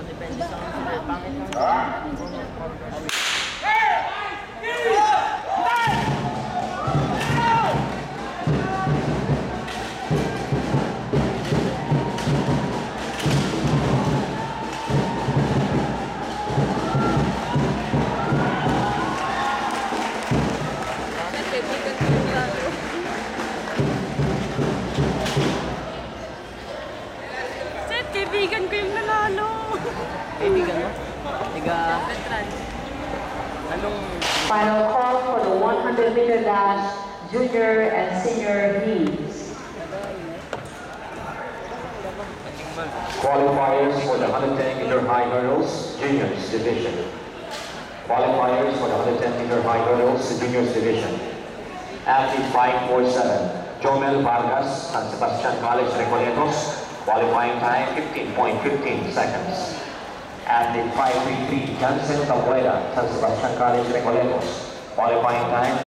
depende sa kanila. Pangit lang. Kaibigan ko yung nanalo. Kaibigan mo? Tiga... Anong... Final call for the 100-meter dash, junior and senior heats. Qualifiers for the 110-meter high hurdles, juniors division. Qualifiers for the 110-meter high hurdles, juniors division. Athlete 547, Jomel Vargas, San Sebastian College, Recoletos. Qualifying time, 15.15 seconds. Athlete 533, Jansen Tabuera, San Sebastian College, Recoletos. Qualifying time,